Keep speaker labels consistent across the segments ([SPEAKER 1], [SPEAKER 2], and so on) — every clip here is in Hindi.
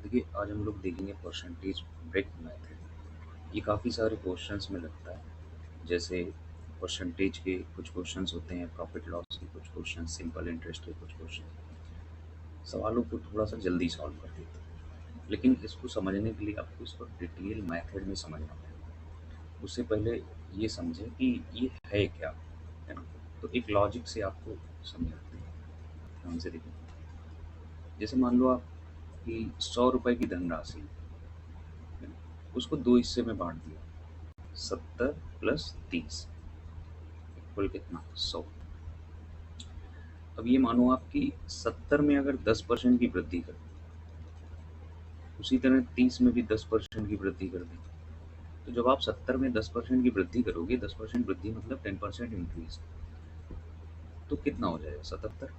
[SPEAKER 1] देखिए, आज हम लोग देखेंगे परसेंटेज ब्रेक मेथड। ये काफ़ी सारे क्वेश्चंस में लगता है। जैसे परसेंटेज के कुछ क्वेश्चंस होते हैं, प्रॉफिट लॉस के कुछ क्वेश्चन, सिंपल इंटरेस्ट के कुछ क्वेश्चन। सवालों को थोड़ा सा जल्दी सॉल्व कर देते हैं, लेकिन इसको समझने के लिए आपको इसको डिटेल मेथड में समझना पड़ेगा। उससे पहले ये समझें कि ये है क्या, है ना। तो एक लॉजिक से आपको समझाते हैं, ध्यान से देखिए। जैसे मान लो आप कि 100 रुपए की धनराशि है ना, उसको दो हिस्से में बांट दिया, 70 + 30 इक्वल कितना, 100। अब ये मानो आपकी 70 में अगर 10% की वृद्धि कर दी, उसी तरह 30 में भी 10% की वृद्धि कर दी, तो जब आप 70 में 10% की वृद्धि करोगे, 10% वृद्धि मतलब 10% इंक्रीज, तो कितना हो जाएगा, 77।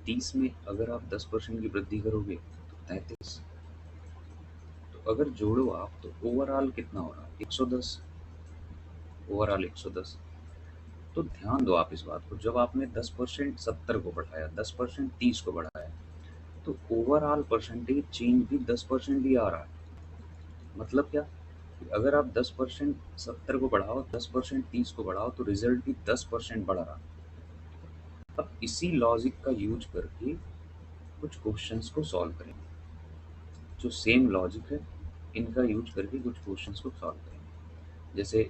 [SPEAKER 1] 30 में अगर आप 10% की वृद्धि करोगे तो 33। तो अगर जोड़ो आप तो ओवरऑल कितना हो रहा है, 110। ओवरऑल 110। तो ध्यान दो आप इस बात को, जब आपने 10% 70 को बढ़ाया, 10% 30 को बढ़ाया, तो ओवरऑल परसेंटेज चेंज भी 10% ही आ रहा है। मतलब क्या, कि अगर आप 10% 70 को बढ़ाओ, 10% 30 को बढ़ाओ, तो रिजल्ट भी 10% बढ़ रहा है। अब इसी लॉजिक का यूज करके कुछ क्वेश्चंस को सॉल्व करेंगे। जो सेम लॉजिक है, इनका यूज करके कुछ क्वेश्चंस को सॉल्व करेंगे। जैसे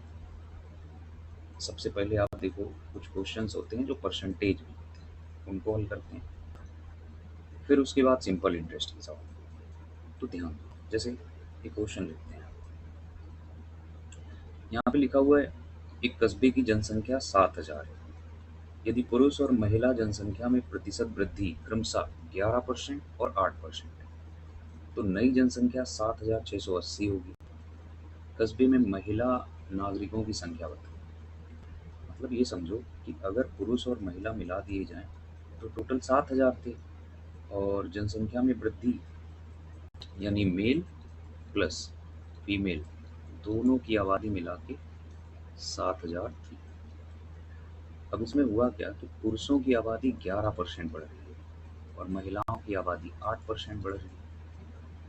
[SPEAKER 1] सबसे पहले आप देखो, कुछ क्वेश्चंस होते हैं जो परसेंटेज में होते हैं, उनको हल करते हैं। फिर उसके बाद सिंपल इंटरेस्ट की सवाल। तो ध्यान दो, जैसे एक क्वेश्चन लिखते हैं। यहाँ पे लिखा हुआ है, एक कस्बे की जनसंख्या 7000 है। यदि पुरुष और महिला जनसंख्या में प्रतिशत वृद्धि क्रमशः 11% और 8% है, तो नई जनसंख्या 7680 होगी। कस्बे में महिला नागरिकों की संख्या बताओ। मतलब ये समझो कि अगर पुरुष और महिला मिला दिए जाएं तो टोटल 7000 थे, और जनसंख्या में वृद्धि यानी मेल प्लस फीमेल दोनों की आबादी मिला के 7000 थी। अब इसमें हुआ क्या कि पुरुषों की आबादी 11% बढ़ रही है और महिलाओं की आबादी 8% बढ़ रही है।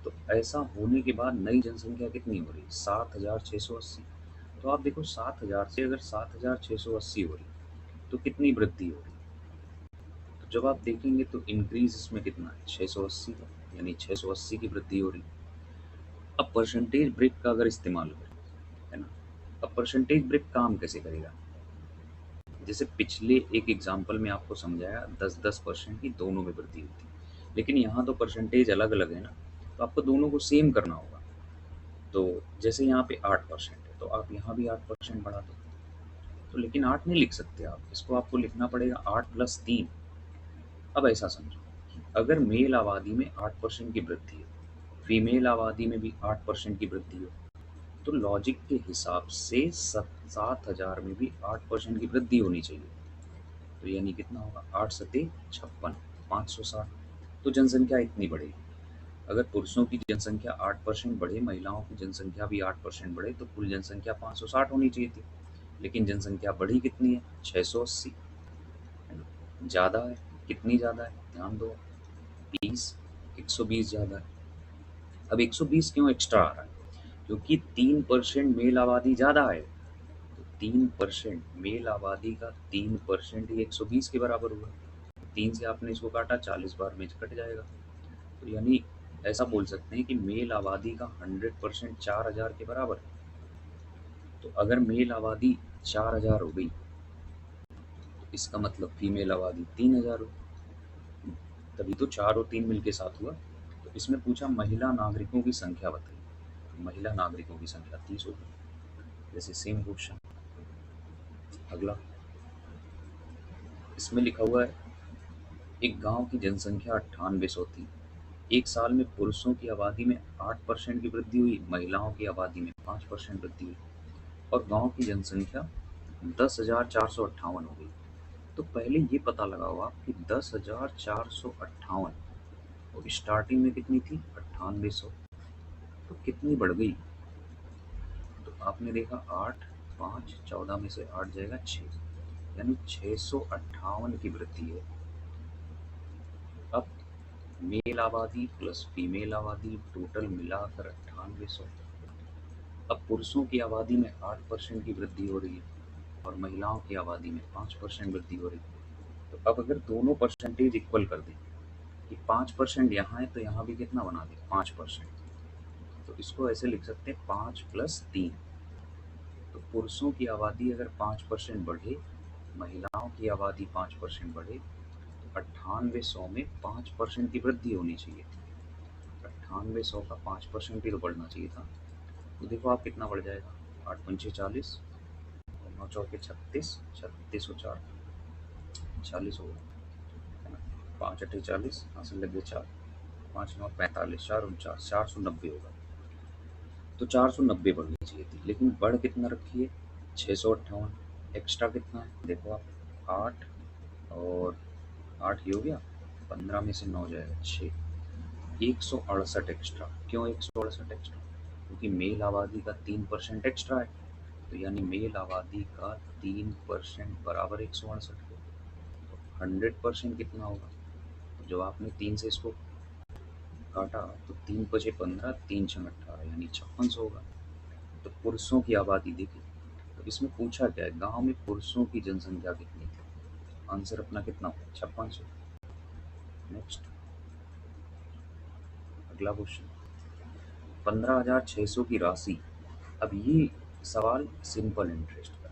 [SPEAKER 1] तो ऐसा होने के बाद नई जनसंख्या कितनी हो रही है, 7680। तो आप देखो, 7000 से अगर 7680 हो रही तो कितनी वृद्धि हो रही। तो जब आप देखेंगे तो इंक्रीज इसमें कितना है, 680 का, यानी 680 की वृद्धि हो रही। अब परसेंटेज ब्रेक का अगर इस्तेमाल करें, है ना, अब परसेंटेज ब्रेक काम कैसे करेगा। जैसे पिछले एक एग्जाम्पल में आपको समझाया, 10-10% की दोनों में वृद्धि होती है, लेकिन यहाँ तो परसेंटेज अलग अलग है ना, तो आपको दोनों को सेम करना होगा। तो जैसे यहाँ पे 8% है, तो आप यहाँ भी 8% बढ़ा दो। तो लेकिन 8 नहीं लिख सकते आप, इसको आपको लिखना पड़ेगा 8 + 3। अब ऐसा समझो कि अगर मेल आबादी में 8% की वृद्धि है, फीमेल आबादी में भी 8% की वृद्धि हो, तो लॉजिक के हिसाब से 7000 में भी 8% की वृद्धि होनी चाहिए। तो यानी कितना होगा, 8 सते 56, 560। तो जनसंख्या इतनी बढ़ेगी। अगर पुरुषों की जनसंख्या 8% बढ़े, महिलाओं की जनसंख्या भी 8% बढ़े, तो कुल जनसंख्या 560 होनी चाहिए थी। लेकिन जनसंख्या बढ़ी कितनी है, 680, है ना। ज़्यादा है, कितनी ज़्यादा है, ध्यान दो, 20, 120 ज़्यादा है। अब 120 क्यों एक्स्ट्रा आ रहा है, क्योंकि 3% मेल आबादी ज़्यादा है। तो 3% मेल आबादी का 3% ही 120 के बराबर हुआ। 3 से आपने इसको काटा, 40 बार में कट जाएगा। तो यानी ऐसा बोल सकते हैं कि मेल आबादी का 100% 4000 के बराबर है। तो अगर मेल आबादी 4000 हो गई, तो इसका मतलब फीमेल आबादी 3000 हो। तभी तो 4 और 3 मिलके 7 हुआ। तो इसमें पूछा महिला नागरिकों की संख्या बताइए, तो महिला नागरिकों की संख्या 30 होगी। जैसे सेम क्वेश्चन अगला, इसमें लिखा हुआ है, एक गांव की जनसंख्या 9800 थी। एक साल में पुरुषों की आबादी में 8% की वृद्धि हुई, महिलाओं की आबादी में 5% वृद्धि हुई, और गांव की जनसंख्या 10,458 हो गई। तो पहले ये पता लगाओ आप कि 10,458 और स्टार्टिंग में कितनी थी, 9800, तो कितनी बढ़ गई। तो आपने देखा 8, 5, 14 में से 8 जाएगा 6, यानी 658 की वृद्धि है। अब मेल आबादी प्लस फीमेल आबादी टोटल मिलाकर 9800। अब पुरुषों की आबादी में 8% की वृद्धि हो रही है और महिलाओं की आबादी में 5% वृद्धि हो रही है। तो अब अगर दोनों परसेंटेज इक्वल कर दें कि 5% यहाँ है तो यहाँ भी कितना बना दें 5%, तो इसको ऐसे लिख सकते हैं 5 + 3। तो पुरुषों की आबादी अगर 5% बढ़े, महिलाओं की आबादी 5% बढ़े, तो 9800 में 5% की वृद्धि होनी चाहिए थी। 9800 का 5% ही तो बढ़ना चाहिए था। तो देखो आप कितना बढ़ जाएगा, 8 पंचे 40 और 9 चौके 36, 36 और 4 40 हो गया, है ना। 5 अट्ठे 40, यहाँ से लगे 4, 5 9 45, 4 49, 490 होगा। तो 490 बढ़नी चाहिए थी, लेकिन बढ़ कितना रखी है 658। एक्स्ट्रा कितना है देखो आप, 8 और 8 ये हो गया, 15 में से 9 जाएगा 6, 168 एक्स्ट्रा। क्यों 168 एक्स्ट्रा? क्योंकि मेल आबादी का 3% एक्स्ट्रा है, तो यानी मेल आबादी का 3% बराबर 168 के। तो 100% कितना होगा? तो जब आपने 3 से इसको काटा तो 3 पचे 15, 3 छंग 18 यानी 5600 होगा। तो पुरुषों की आबादी देखिए, तो इसमें पूछा क्या है, गांव में पुरुषों की जनसंख्या कितनी थी? आंसर अपना कितना होगा 5600। नेक्स्ट अगला क्वेश्चन, 15,600 की राशि। अब ये सवाल सिंपल इंटरेस्ट का।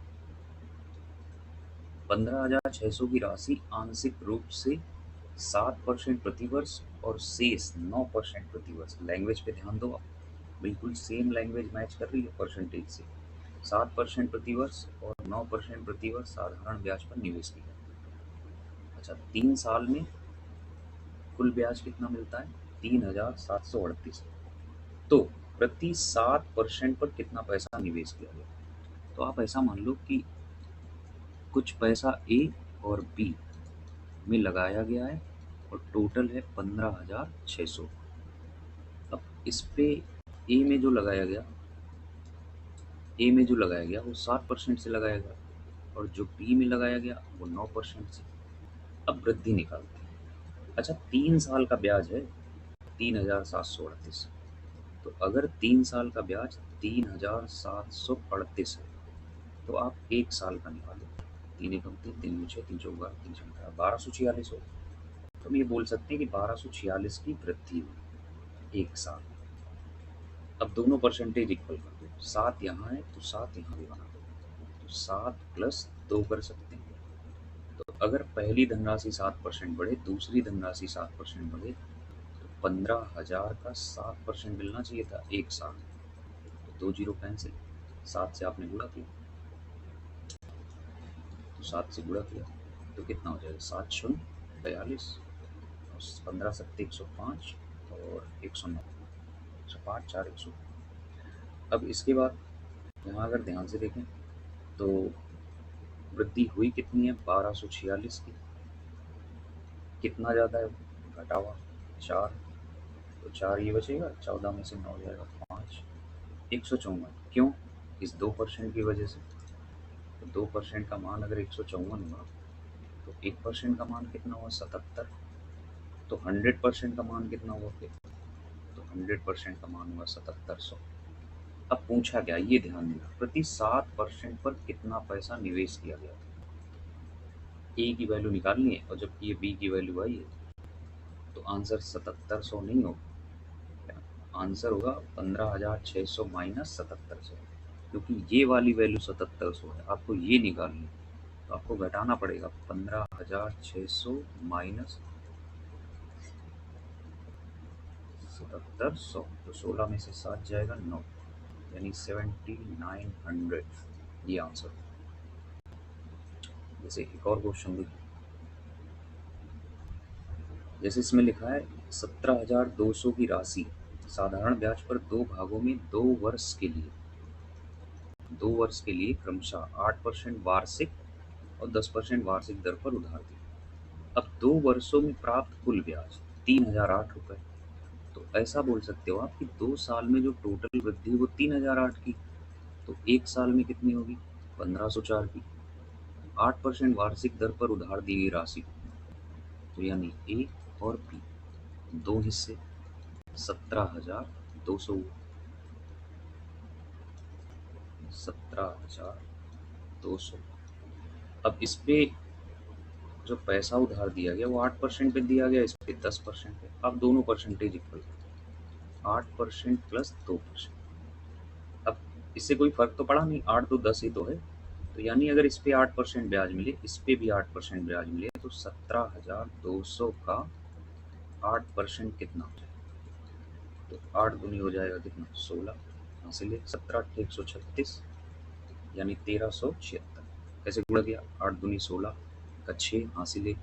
[SPEAKER 1] 15,600 की राशि आंशिक रूप से 7% प्रतिवर्ष और शेष 9% प्रतिवर्ष। लैंग्वेज पे ध्यान दो आप, बिल्कुल सेम लैंग्वेज मैच कर रही है परसेंटेज से। 7% प्रतिवर्ष और 9% प्रतिवर्ष साधारण ब्याज पर निवेश किया। अच्छा, 3 साल में कुल ब्याज कितना मिलता है 3,738। तो प्रति 7% पर कितना पैसा निवेश किया गया? तो आप ऐसा मान लो कि कुछ पैसा ए और बी में लगाया गया है और टोटल है 15,600। अब इस पे ए में जो लगाया गया वो 7% से लगाया गया और जो बी में लगाया गया वो 9% से। अब वृद्धि निकालते हैं। अच्छा, 3 साल का ब्याज है 3,738। तो अगर 3 साल का ब्याज 3,738 है तो आप 1 साल का निकालो। 3 एकम 3, 3 दूनी 6, 3 चौक 12, 3 छक्का 18, 1246 हो। तो हम ये बोल सकते हैं कि 1246 की वृद्धि हुई 1 साल। अब दोनों परसेंटेज इक्वल कर दो, 7 यहाँ है तो 7 यहाँ भी बना दो, तो 7 + 2 कर सकते हैं। तो अगर पहली धनराशि 7% बढ़े, दूसरी धनराशि 7% बढ़े, तो 15,000 का 7% मिलना चाहिए था 1 साल। तो 2 जीरो कैंसिल, 7 से आपने गुणा किया, तो 7 से गुणा किया तो कितना हो जाएगा 7 शून्य 42 और 15 सत्ते 105 और 109, 105 4 100। अब इसके बाद यहाँ अगर ध्यान से देखें तो वृद्धि हुई कितनी है 1246 की। कितना ज़्यादा है घटा हुआ 4, तो 4 ये बचेगा, 14 में से 9 जाएगा 5, 154। क्यों? इस 2% की वजह से। तो 2% का मान अगर 154 हुआ तो 1% का मान कितना हुआ 77। तो 100% का मान कितना हुआ फिर? तो 100% का मान हुआ 7700। अब पूछा क्या, ये ध्यान देना, प्रति 7% पर कितना पैसा निवेश किया गया था। ए की वैल्यू निकालनी है और जबकि ये बी की वैल्यू आई है तो आंसर 7700 नहीं होगा, आंसर होगा 15,600 माइनस 7700। क्योंकि ये वाली वैल्यू 7700 है, आपको ये निकालनी है तो आपको घटाना पड़ेगा 15,600 माइनस 7700। तो 16 में से 7 जाएगा 9, यानी 7900 ये आंसर। जैसे एक और क्वेश्चन देखिए, जैसे इसमें लिखा है 17,200 की राशि साधारण ब्याज पर 2 भागों में 2 वर्ष के लिए क्रमशः 8% वार्षिक और 10% वार्षिक दर पर उधार दी। अब 2 वर्षों में प्राप्त कुल ब्याज 3,008 रुपये। तो ऐसा बोल सकते हो आप कि 2 साल में जो टोटल वृद्धि वो 3,008 की, तो 1 साल में कितनी होगी 1,504 की। 8% वार्षिक दर पर उधार दी गई राशि, तो यानी ए और बी 2 हिस्से 17,200 हुए। 17,200। अब इस पे जो पैसा उधार दिया गया वो 8% पे दिया गया, इस पे 10% पे। अब दोनों परसेंटेज इक्वल, 8% प्लस 2%। अब इससे कोई फर्क तो पड़ा नहीं, 8 तो 10 ही तो है। तो यानी अगर इस पे 8% ब्याज मिले, इस पे भी 8% ब्याज मिले, तो 17,200 का 8% कितना हो जाएगा? तो 8 दूनी हो जाएगा कितना? 16। हासिल 17,136 यानी 1376। कैसे गुणा किया? 8 दूनी 16 का 6 हासिल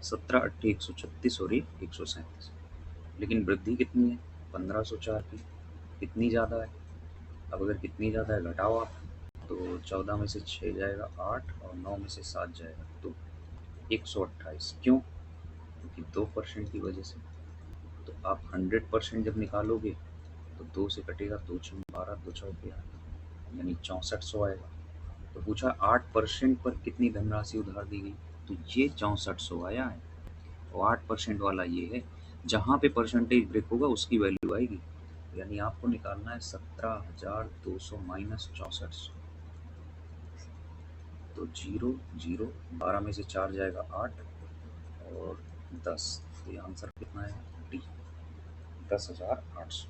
[SPEAKER 1] 17,136 और 137। लेकिन वृद्धि कितनी है? 1504 की। कितनी ज़्यादा है? अब अगर कितनी ज़्यादा है घटाओ आप, तो 14 में से 6 जाएगा 8 और 9 में से 7 जाएगा तो 128। क्यों? क्योंकि 2% की वजह से। तो आप 100% जब निकालोगे तो 2 से कटेगा, 2 छः 12, 2 चौके 8, यानी 6400 आएगा। तो पूछा 8% पर कितनी धनराशि उधार दी गई? तो ये 6400 आया है। और 8% वाला ये है, जहाँ पे परसेंटेज ब्रेक होगा उसकी वैल्यू आएगी। यानी आपको निकालना है 17,200 माइनस 6400। तो 0 0, 12 में से 4 जाएगा 8 और 10। तो ये आंसर कितना है? डी, 10,800।